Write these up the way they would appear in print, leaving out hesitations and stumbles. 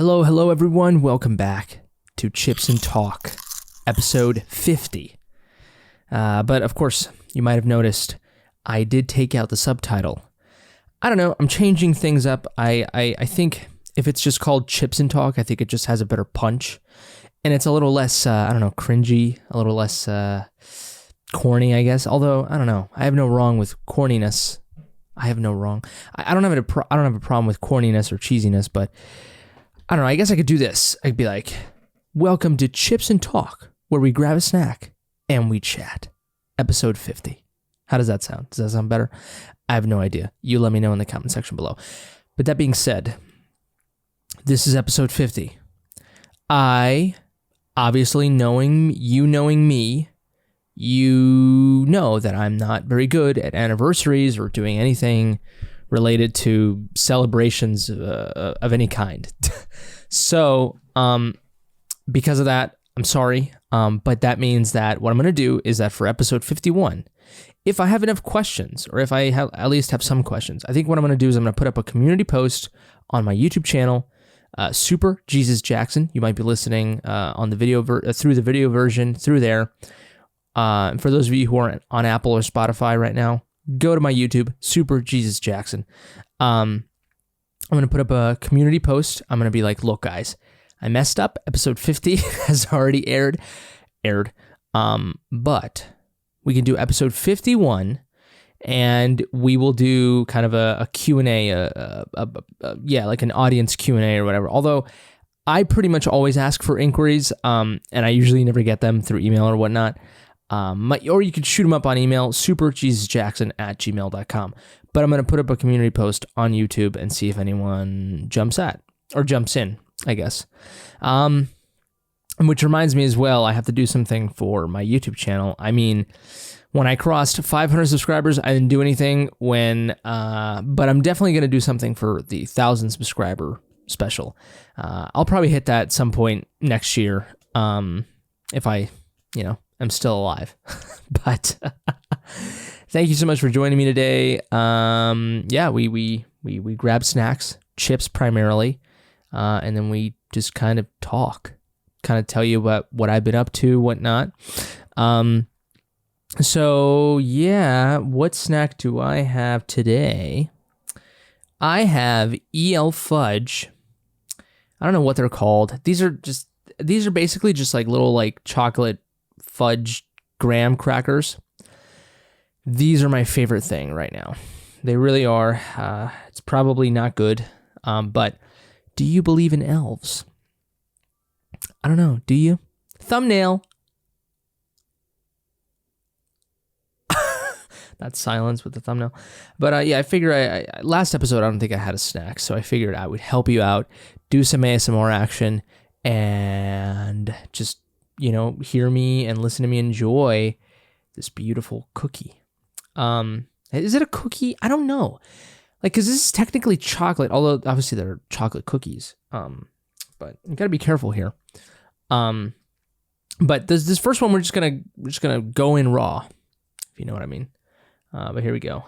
Hello everyone. Welcome back to Chips and Talk, episode 50. But of course, you might have noticed I did take out the subtitle. I don't know. I'm changing things up. I think if it's just called Chips and Talk, I think it just has a better punch, and it's a little less cringy, a little less corny, I guess. Although I don't know. I have no wrong with corniness. I don't have a problem with corniness or cheesiness, but I don't know, I guess I could do this. I'd be like, welcome to Chips and Talk, where we grab a snack and we chat. Episode 50. How does that sound? Does that sound better? I have no idea. You let me know in the comment section below. But that being said, this is episode 50. I, obviously knowing me, you know that I'm not very good at anniversaries or doing anything related to celebrations of any kind. So, because of that, I'm sorry. But that means that what I'm going to do is that for episode 51, if I have enough questions, or if I at least have some questions, I think what I'm going to do is I'm going to put up a community post on my YouTube channel, superjesusjackson. You might be listening on the video through the video version through there. And for those of you who are on Apple or Spotify right now, go to my YouTube, superjesusjackson. I'm going to put up a community post. I'm going to be like, look, guys, I messed up. Episode 50 has already aired. But we can do episode 51, and we will do kind of a Q&A, like an audience Q&A or whatever. Although I pretty much always ask for inquiries, and I usually never get them through email or whatnot. Or you could shoot them up on email, superjesusjackson@gmail.com. But I'm going to put up a community post on YouTube and see if anyone jumps in, I guess. Which reminds me as well, I have to do something for my YouTube channel. I mean, when I crossed 500 subscribers, I didn't do anything but I'm definitely going to do something for the 1,000 subscriber special. I'll probably hit that at some point next year, if I, I'm still alive. But thank you so much for joining me today. We grab snacks, chips primarily, and then we just kind of talk, kind of tell you about what I've been up to, whatnot. What snack do I have today? I have EL fudge. I don't know what they're called. These are basically just like little like chocolate fudge graham crackers. These are my favorite thing right now. They really are. It's probably not good, but do you believe in elves? I don't know. Do you? Thumbnail. That silence with the thumbnail. But I figure last episode, I don't think I had a snack, so I figured I would help you out, do some ASMR action, and just, hear me and listen to me enjoy this beautiful cookie. Is it a cookie? I don't know. Because this is technically chocolate, although obviously they're chocolate cookies. But you gotta be careful here. But this first one, we're just gonna go in raw, if you know what I mean. But here we go.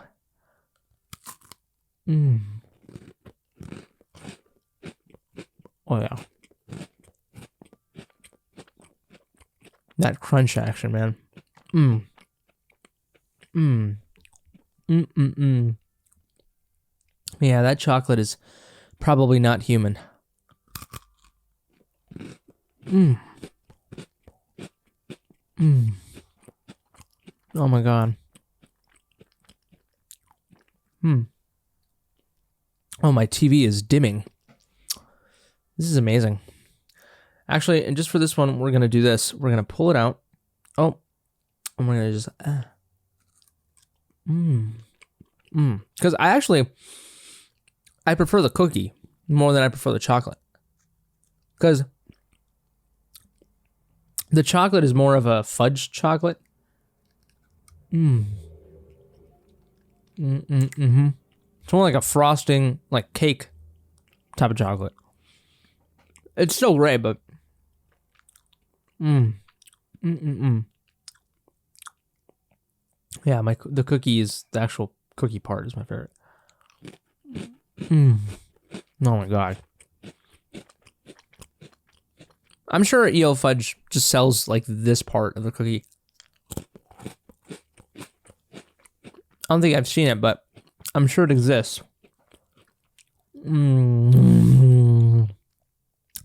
Oh yeah. That crunch action, man. Yeah, that chocolate is probably not human. Oh my god. Oh, my TV is dimming. This is amazing. Actually, and just for this one, we're going to do this. We're going to pull it out. Oh, and we're going to just... Because I prefer the cookie more than I prefer the chocolate. Because the chocolate is more of a fudge chocolate. It's more like a frosting, like cake type of chocolate. It's still great, but yeah, the cookie is the actual cookie part is my favorite. Oh my god. I'm sure E.L. Fudge just sells like this part of the cookie. I don't think I've seen it, but I'm sure it exists.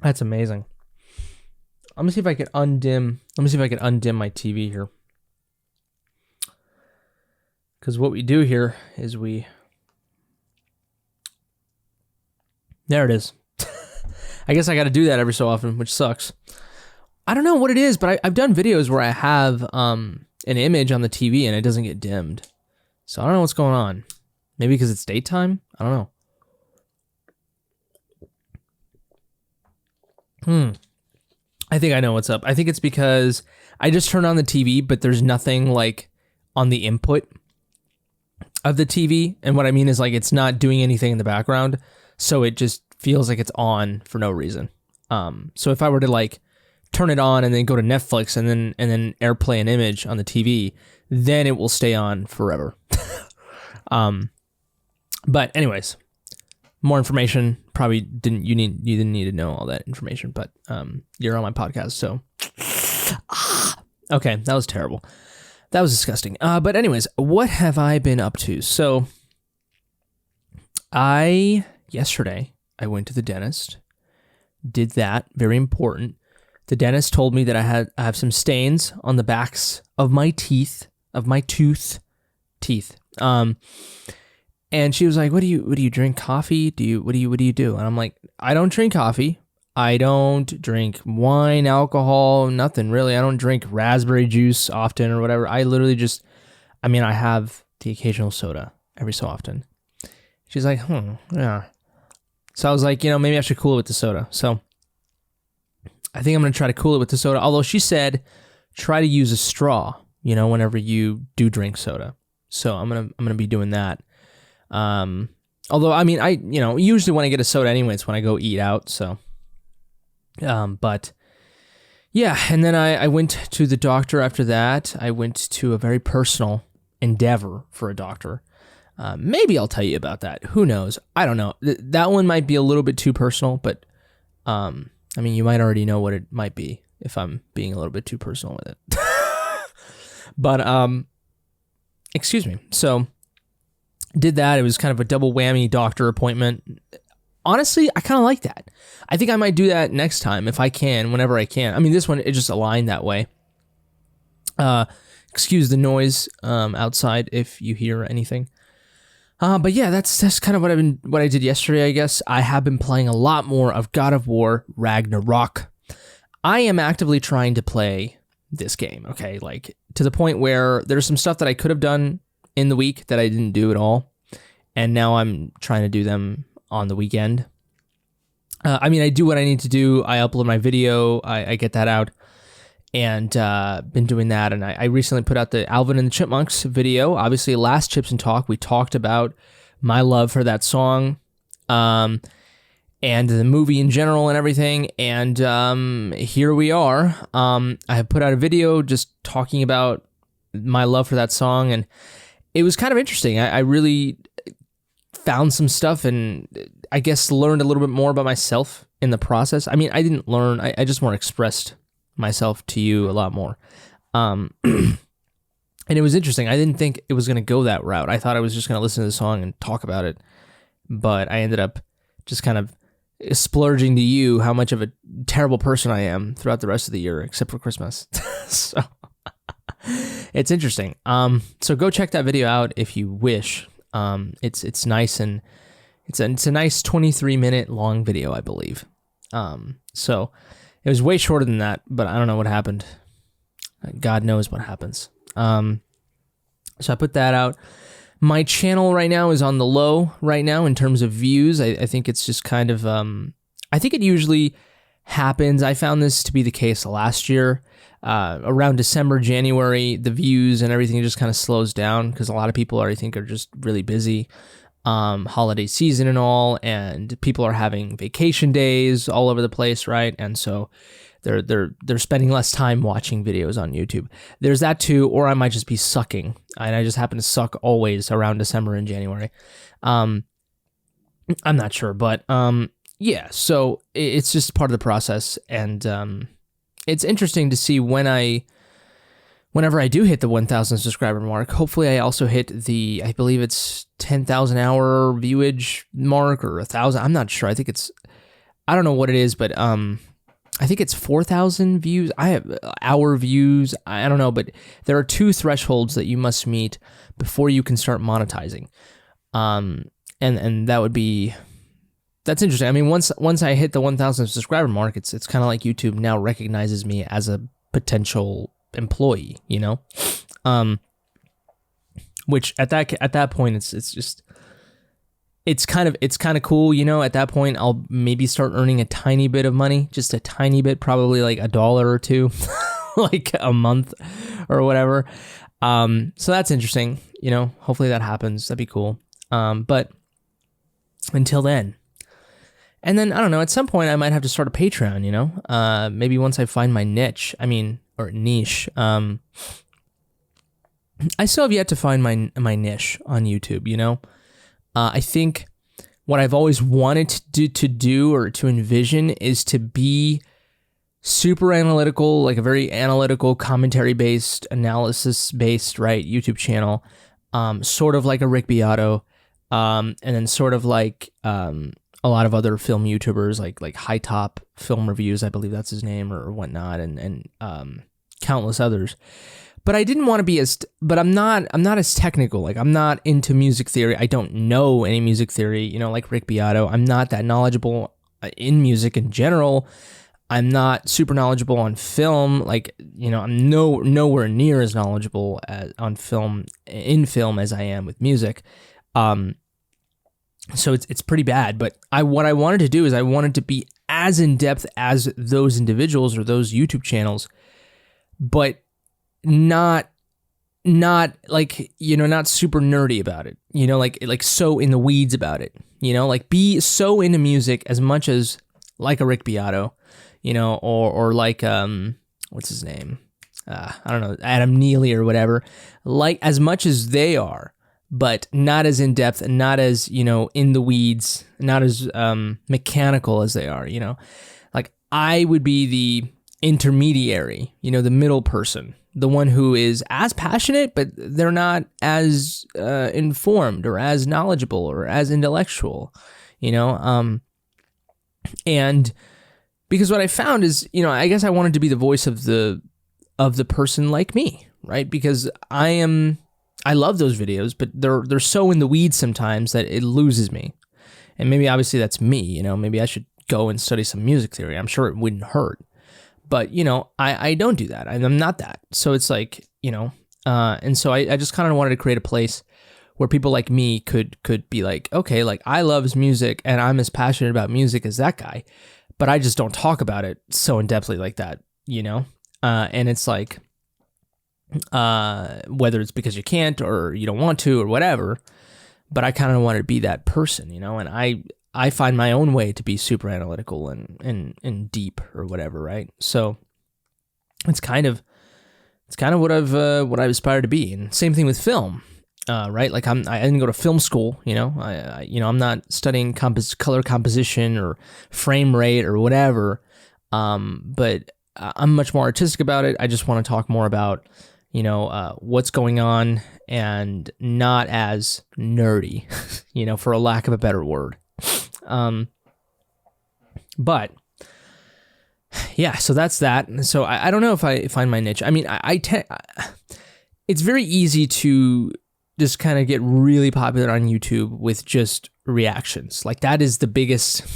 That's amazing. Let me see if I can undim my TV here. Because what we do here is there it is. I guess I got to do that every so often, which sucks. I don't know what it is, but I've done videos where I have an image on the TV and it doesn't get dimmed. So I don't know what's going on. Maybe because it's daytime? I don't know. I think I know what's up. I think it's because I just turned on the TV, but there's nothing like on the input of the TV. And what I mean is like it's not doing anything in the background. So it just feels like it's on for no reason. So if I were to like turn it on and then go to Netflix and then AirPlay an image on the TV, then it will stay on forever. But anyways, more information. Probably you didn't need to know all that information, but you're on my podcast, so okay, that was terrible. That was disgusting. But anyways, what have I been up to? So yesterday I went to the dentist. Did that, very important. The dentist told me that I have some stains on the backs of my teeth. And she was like, "What do you drink coffee? What do you do?" And I'm like, "I don't drink coffee. I don't drink wine, alcohol, nothing really. I don't drink raspberry juice often or whatever. I literally I have the occasional soda every so often." She's like, yeah. So I was like, maybe I should cool it with the soda. So I think I'm going to try to cool it with the soda. Although she said, try to use a straw, whenever you do drink soda. So I'm going to be doing that. Although, I usually when I get a soda anyway, it's when I go eat out. So, but yeah. And then I went to the doctor after that. I went to a very personal endeavor for a doctor. Maybe I'll tell you about that. Who knows? I don't know. That one might be a little bit too personal, but, you might already know what it might be if I'm being a little bit too personal with it. But, excuse me. So did that. It was kind of a double whammy doctor appointment. Honestly, I kind of like that. I think I might do that next time if I can, whenever I can. This one, it just aligned that way. Excuse the noise, outside if you hear anything. But yeah, that's kind of what I did yesterday, I guess. I have been playing a lot more of God of War Ragnarok. I am actively trying to play this game, okay? Like, to the point where there's some stuff that I could have done in the week that I didn't do at all, and now I'm trying to do them on the weekend. I do what I need to do. I upload my video, I get that out, and been doing that. And I recently put out the Alvin and the Chipmunks video. Obviously, last Chips and Talk, we talked about my love for that song, and the movie in general and everything. And here we are. I have put out a video just talking about my love for that song, and it was kind of interesting. I really found some stuff and I guess learned a little bit more about myself in the process. I didn't learn. I just more expressed myself to you a lot more. And it was interesting. I didn't think it was going to go that route. I thought I was just going to listen to the song and talk about it. But I ended up just kind of splurging to you how much of a terrible person I am throughout the rest of the year, except for Christmas. So it's interesting. So go check that video out if you wish. It's nice, and it's a nice 23-minute long video, I believe. So it was way shorter than that, but I don't know what happened. God knows what happens. So I put that out. My channel right now is on the low right now in terms of views. I think it's just kind of, I think it usually happens. I found this to be the case last year. Around December, January, the views and everything just kind of slows down because a lot of people are just really busy. Holiday season and all, and people are having vacation days all over the place, right? And so they're spending less time watching videos on YouTube. There's that too, or I might just be sucking, and I just happen to suck always around December and January. I'm not sure, but yeah. So it's just part of the process, and it's interesting to see whenever I do hit the 1,000 subscriber mark. Hopefully I also hit the, I believe it's 10,000 hour viewage mark, or 1,000. I'm not sure. I don't know what it is, but I think it's 4,000 views. I have hour views. I don't know, but there are 2 thresholds that you must meet before you can start monetizing. And that's interesting. I mean, once I hit the 1,000 subscriber mark, it's kind of like YouTube now recognizes me as a potential employee, you know? Which at that point it's kind of cool, you know. At that point, I'll maybe start earning a tiny bit of money, just a tiny bit, probably like $1 or $2, like a month or whatever. So that's interesting, you know. Hopefully that happens. That'd be cool. But until then, and then I don't know. At some point, I might have to start a Patreon, you know. Maybe once I find my niche. Or niche. I still have yet to find my niche on YouTube, you know. I think what I've always wanted to do or to envision is to be super analytical, like a very analytical, commentary-based, analysis-based, right, YouTube channel, sort of like a Rick Beato, and then sort of like a lot of other film YouTubers, like High Top Film Reviews, I believe that's his name, or whatnot, and countless others. But I didn't want to be but I'm not as technical. Like, I'm not into music theory. I don't know any music theory, you know, like Rick Beato. I'm not that knowledgeable in music in general. I'm not super knowledgeable on film. Like, you know, I'm nowhere near as knowledgeable in film as I am with music. So it's pretty bad. But what I wanted to do is I wanted to be as in depth as those individuals or those YouTube channels, but not like, you know, not super nerdy about it, you know, like so in the weeds about it, you know, like be so into music as much as like a Rick Beato, you know, or like, what's his name? I don't know, Adam Neely or whatever, like as much as they are, but not as in depth and not as, you know, in the weeds, not as mechanical as they are, you know. Like, I would be the intermediary, you know, the middle person, the one who is as passionate, but they're not as informed or as knowledgeable or as intellectual, you know. And because what I found is, you know, I guess I wanted to be the voice of the person like me, right? Because I love those videos, but they're so in the weeds sometimes that it loses me. And maybe obviously that's me, you know, maybe I should go and study some music theory. I'm sure it wouldn't hurt. But, you know, I don't do that. I'm not that. So it's like, you know, and so I just kind of wanted to create a place where people like me could be like, okay, like I love music and I'm as passionate about music as that guy, but I just don't talk about it so in-depthly like that, you know? And it's like, whether it's because you can't or you don't want to or whatever, but I kind of wanted to be that person, you know? And I find my own way to be super analytical and deep or whatever, right? So it's kind of what I aspire to be. And same thing with film, right? Like I didn't go to film school, you know. I'm not studying color composition or frame rate or whatever. But I'm much more artistic about it. I just want to talk more about, you know, what's going on and not as nerdy, you know, for a lack of a better word. But yeah, so that's that. So I don't know if I find my niche. I mean, it's very easy to just kind of get really popular on YouTube with just reactions. Like that is the biggest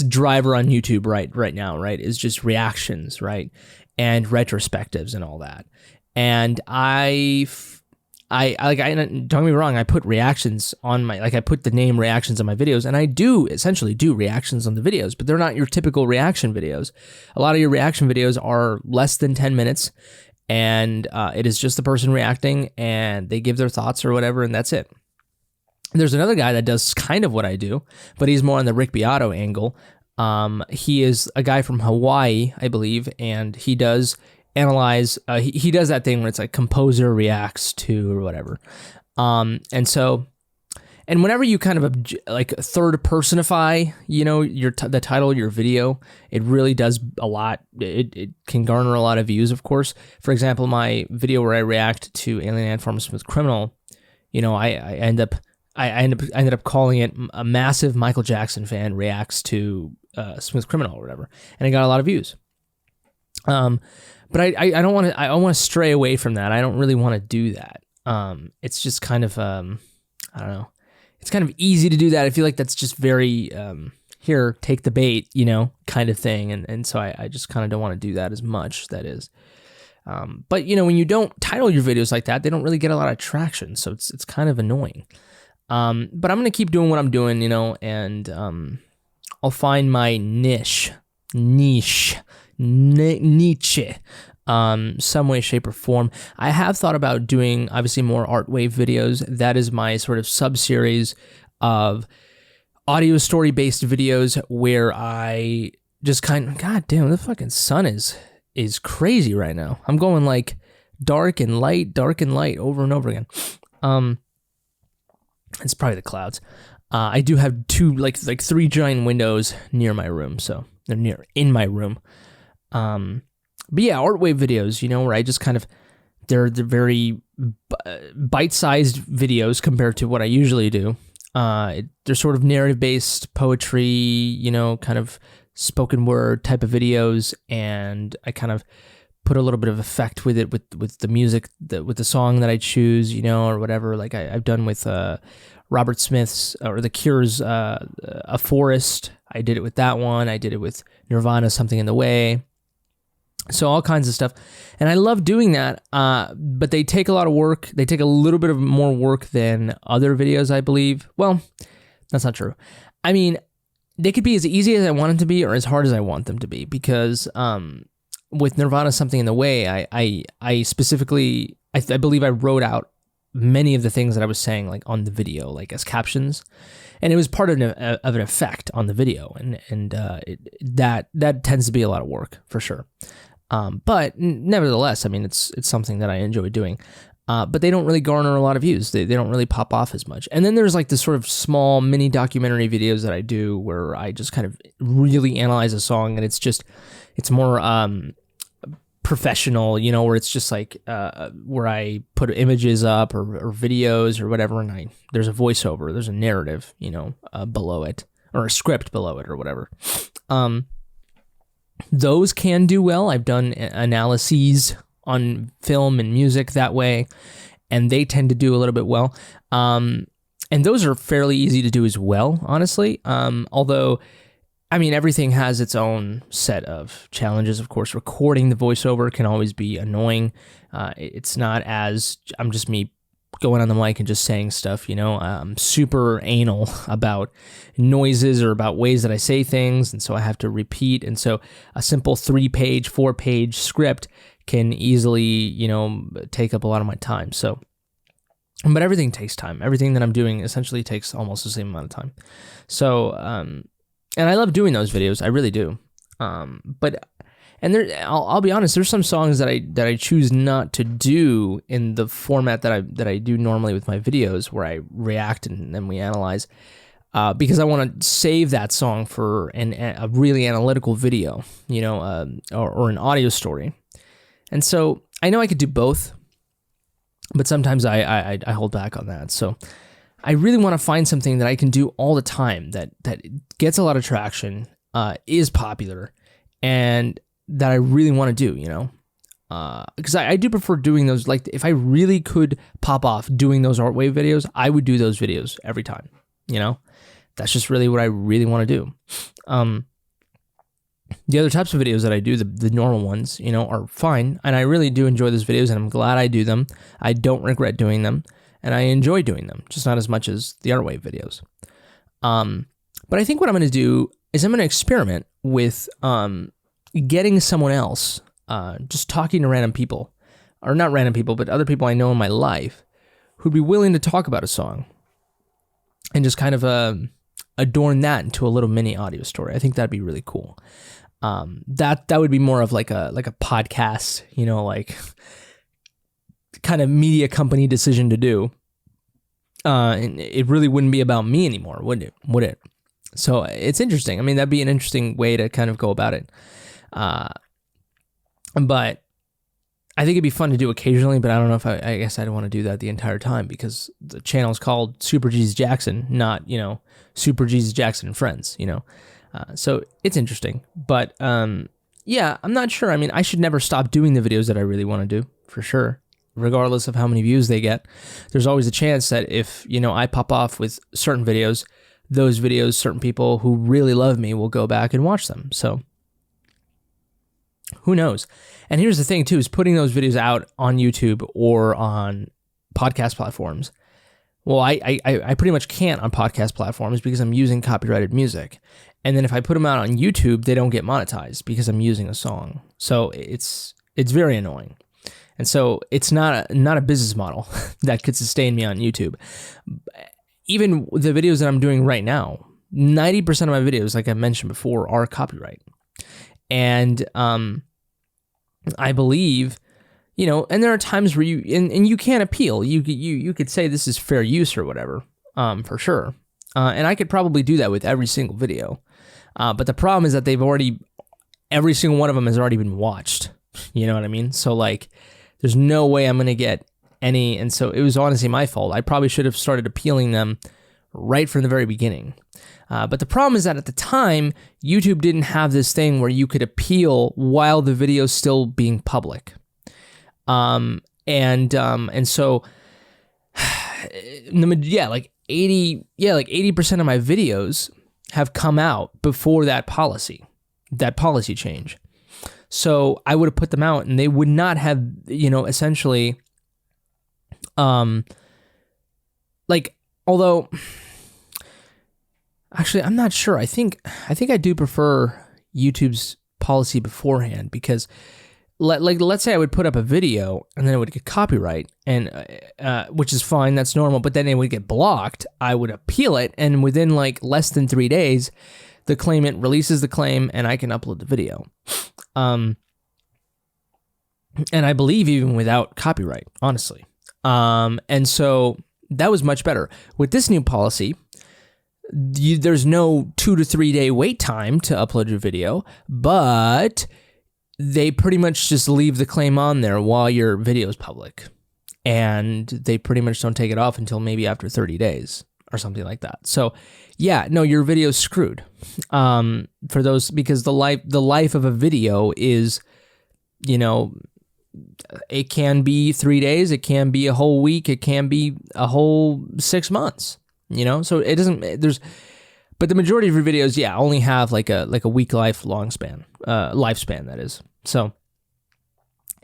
driver on YouTube right now, right? Is just reactions, right? And retrospectives and all that. And I don't get me wrong, I put reactions on I put the name reactions on my videos, and I do essentially do reactions on the videos, but they're not your typical reaction videos. A lot of your reaction videos are less than 10 minutes, and it is just the person reacting, and they give their thoughts or whatever, and that's it. There's another guy that does kind of what I do, but he's more on the Rick Beato angle. He is a guy from Hawaii, I believe, and he does analyze, he does that thing where it's like composer reacts to or whatever. And And whenever you kind of like third personify, the title of your video, it really does a lot. It can garner a lot of views, of course. For example, my video where I react to Alien Ant Farm Smooth Criminal, I ended up calling it a massive Michael Jackson fan reacts to Smooth Criminal or whatever, and it got a lot of views. But I don't want to. I want to stray away from that. I don't really want to do that. It's just kind of I don't know. It's kind of easy to do that. I feel like that's just very here, take the bait, kind of thing. And so I just kind of don't want to do that as much. That is. But when you don't title your videos like that, they don't really get a lot of traction. So it's kind of annoying. But I'm gonna keep doing what I'm doing, and I'll find my niche, some way, shape, or form. I have thought about doing, obviously, more art wave videos. That is my sort of sub-series of audio story-based videos where I just God damn, the fucking sun is crazy right now. I'm going like dark and light over and over again. It's probably the clouds. I do have two, like three giant windows near my room, so they're in my room. But yeah, art wave videos, where I just kind of, they're very bite-sized videos compared to what I usually do. They're sort of narrative-based poetry, kind of spoken word type of videos, and I kind of put a little bit of effect with it, with the music, with the song that I choose, or whatever, like I've done with Robert Smith's, or The Cure's A Forest. I did it with that one. I did it with Nirvana, Something in the Way. So all kinds of stuff. And I love doing that, but they take a lot of work. They take a little bit of more work than other videos, I believe. Well, that's not true. I mean, they could be as easy as I want them to be or as hard as I want them to be, because with Nirvana, Something in the Way, I specifically, I believe I wrote out many of the things that I was saying, like on the video, like as captions, and it was part of an effect on the video, and that tends to be a lot of work for sure. But nevertheless, I mean, it's something that I enjoy doing. But they don't really garner a lot of views. They don't really pop off as much. And then there's like this sort of small mini documentary videos that I do where I just kind of really analyze a song, and it's more professional, where it's just like where I put images up or videos or whatever, and there's a voiceover, there's a narrative, below it, or a script below it or whatever. Those can do well. I've done analyses on film and music that way, and they tend to do a little bit well. And those are fairly easy to do as well, honestly. Although, I mean, everything has its own set of challenges. Of course, recording the voiceover can always be annoying. It's not as, I'm just me going on the mic and just saying stuff, I'm super anal about noises or about ways that I say things, and so I have to repeat. And so a simple 3-page, 4-page script can easily, take up a lot of my time. So, but everything takes time. Everything that I'm doing essentially takes almost the same amount of time. So, and I love doing those videos. I really do. And I'll be honest, there's some songs that I choose not to do in the format that I do normally with my videos, where I react and then we analyze, because I want to save that song for a really analytical video, or an audio story. And so I know I could do both, but sometimes I hold back on that. So I really want to find something that I can do all the time that gets a lot of traction, is popular, and that I really want to do, because I do prefer doing those. Like, if I really could pop off doing those art wave videos, I would do those videos every time, that's just really what I really want to do. The other types of videos that I do, the normal ones, are fine, and I really do enjoy those videos, and I'm glad I do them. I don't regret doing them, and I enjoy doing them, just not as much as the art wave videos. But I think what I'm going to do is I'm going to experiment with getting someone else, just talking to random people, or not random people, but other people I know in my life, who'd be willing to talk about a song, and just kind of adorn that into a little mini audio story. I think that'd be really cool. That would be more of like a podcast, like kind of media company decision to do. And it really wouldn't be about me anymore, would it? So it's interesting. I mean, that'd be an interesting way to kind of go about it. But I think it'd be fun to do occasionally, but I don't know if I guess I don't want to do that the entire time, because the channel is called Super Jesus Jackson, not, Super Jesus Jackson and Friends, So it's interesting. But yeah, I'm not sure. I mean, I should never stop doing the videos that I really want to do, for sure. Regardless of how many views they get, there's always a chance that if, I pop off with certain videos, those videos, certain people who really love me will go back and watch them. So who knows? And here's the thing too, is putting those videos out on YouTube or on podcast platforms. Well, I pretty much can't on podcast platforms because I'm using copyrighted music. And then if I put them out on YouTube, they don't get monetized because I'm using a song. So it's very annoying. And so it's not a business model that could sustain me on YouTube. Even the videos that I'm doing right now, 90% of my videos, like I mentioned before, are copyright. And I believe, and there are times where you can't appeal. You could say this is fair use or whatever, for sure. And I could probably do that with every single video. But the problem is that every single one of them has already been watched. You know what I mean? So like, there's no way I'm going to get any. And so it was honestly my fault. I probably should have started appealing them right from the very beginning. But the problem is that at the time, YouTube didn't have this thing where you could appeal while the video's still being public. And so, like 80% of my videos have come out before that policy change. So I would have put them out and they would not have, essentially, although, actually, I'm not sure. I think I do prefer YouTube's policy beforehand, because let's say I would put up a video and then it would get copyright, and which is fine, that's normal, but then it would get blocked. I would appeal it, and within like less than 3 days, the claimant releases the claim and I can upload the video. And I believe even without copyright, honestly. And so that was much better. With this new policy, there's no 2 to 3 day wait time to upload your video, but they pretty much just leave the claim on there while your video is public. And they pretty much don't take it off until maybe after 30 days or something like that. So yeah, no, your video's screwed. For those, because the life of a video is, it can be 3 days, it can be a whole week, it can be a whole 6 months, so it doesn't, but the majority of your videos, yeah, only have like a week lifespan, that is. So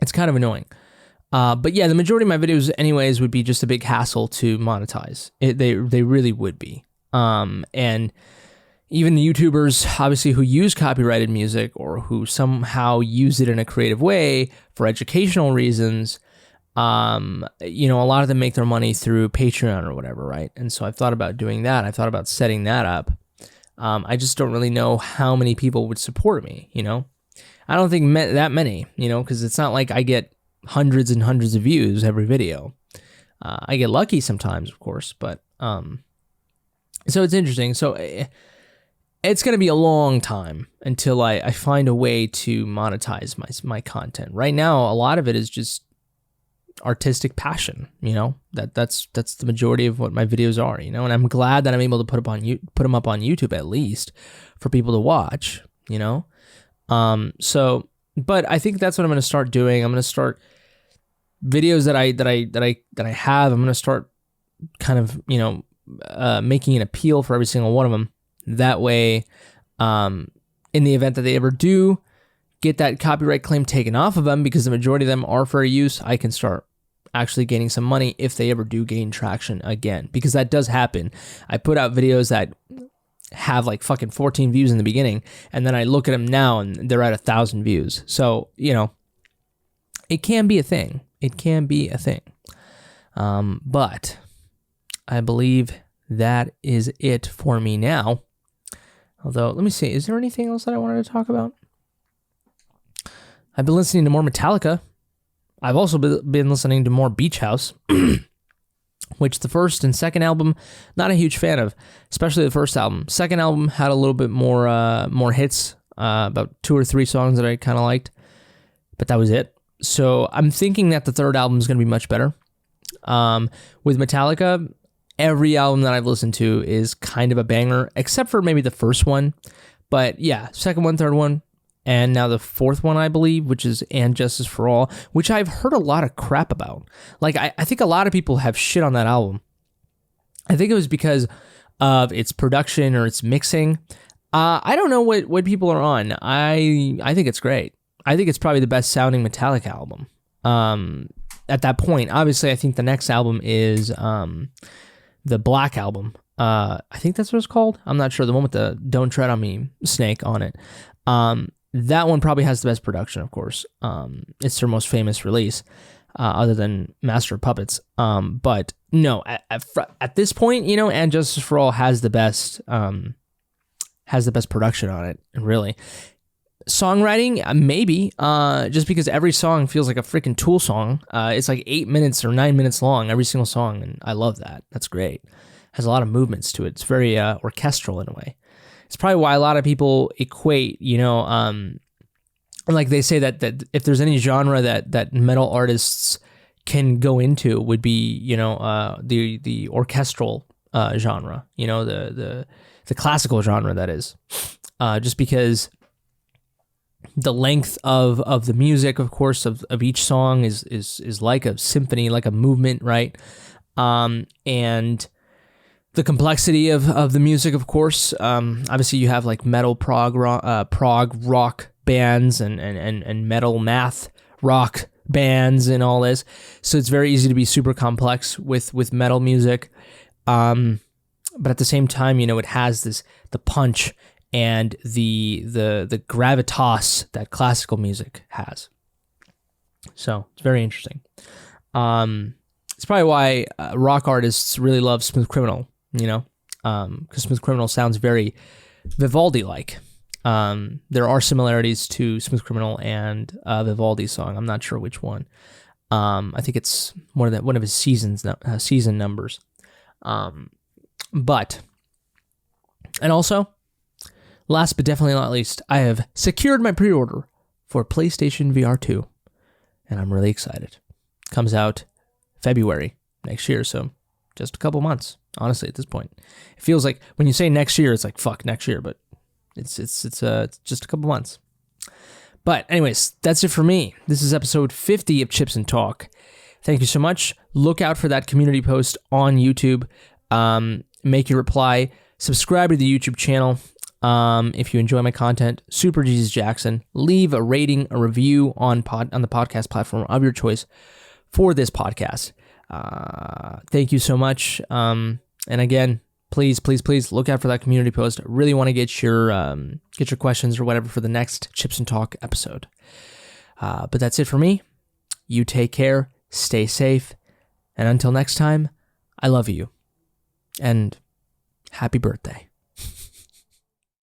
it's kind of annoying. But yeah, the majority of my videos anyways would be just a big hassle to monetize. They really would be. And even the YouTubers, obviously, who use copyrighted music or who somehow use it in a creative way for educational reasons, a lot of them make their money through Patreon or whatever, right? And so I've thought about doing that. I've thought about setting that up. I just don't really know how many people would support me, I don't think that many, because it's not like I get hundreds and hundreds of views every video. I get lucky sometimes, of course, but so it's interesting. So it's going to be a long time until I find a way to monetize my content. Right now, a lot of it is just artistic passion, that's the majority of what my videos are, and I'm glad that I'm able to put them up on YouTube at least for people to watch, so, but I think that's what I'm going to start doing. I'm going to start videos that I have. I'm going to start kind of, making an appeal for every single one of them. That way, in the event that they ever do get that copyright claim taken off of them, because the majority of them are fair use, I can start actually gaining some money if they ever do gain traction again, because that does happen. I put out videos that have like fucking 14 views in the beginning, and then I look at them now and they're at 1,000 views. So, it can be a thing. It can be a thing. But I believe that is it for me now. Although, let me see, is there anything else that I wanted to talk about? I've been listening to more Metallica. I've also been listening to more Beach House. which the first and second album, not a huge fan of, especially the first album. Second album had a little bit more hits, about 2 or 3 songs that I kind of liked, but that was it. So I'm thinking that the third album is going to be much better. With Metallica, every album that I've listened to is kind of a banger, except for maybe the first one. But yeah, second one, third one, and now the fourth one, I believe, which is And Justice for All, which I've heard a lot of crap about. Like, I think a lot of people have shit on that album. I think it was because of its production or its mixing. I don't know what people are on. I think it's great. I think it's probably the best sounding Metallica album. At that point, obviously, I think the next album is the Black Album. I think that's what it's called. I'm not sure. The one with the Don't Tread on Me snake on it. That one probably has the best production, of course. It's their most famous release, other than Master of Puppets. But no, at this point, you know, And Justice for All has the best production on it, really. Songwriting, maybe, just because every song feels like a freaking Tool song. It's like 8 minutes or 9 minutes long, every single song, and I love that. That's great. Has a lot of movements to it. It's very orchestral in a way. It's probably why a lot of people equate, you know, like they say that if there's any genre that metal artists can go into, it would be, you know, the orchestral genre, you know, the classical genre, that is, just because the length of the music, of course, of each song is like a symphony, like a movement, right? And the complexity of the music, of course. Obviously, you have like metal prog rock bands and metal math rock bands and all this. So it's very easy to be super complex with metal music. But at the same time, you know, it has the punch and the gravitas that classical music has. So it's very interesting. It's probably why rock artists really love Smooth Criminal, you know, because Smooth Criminal sounds very Vivaldi-like. There are similarities to Smooth Criminal and Vivaldi's song. I'm not sure which one. I think it's one of his season numbers. But, and also, last but definitely not least, I have secured my pre-order for PlayStation VR 2, and I'm really excited. Comes out February next year, so just a couple months, honestly, at this point. It feels like, when you say next year, it's like, fuck, next year, but it's just a couple months. But anyways, that's it for me. This is episode 50 of Chips and Talk. Thank you so much. Look out for that community post on YouTube. Make your reply. Subscribe to the YouTube channel. If you enjoy my content, Super Jesus Jackson. Leave a rating, a review on the podcast platform of your choice for this podcast. Thank you so much. And again, please look out for that community post. I really want to get your questions or whatever for the next Chips and Talk episode. But that's it for me. You take care, stay safe, and until next time, I love you, and happy birthday.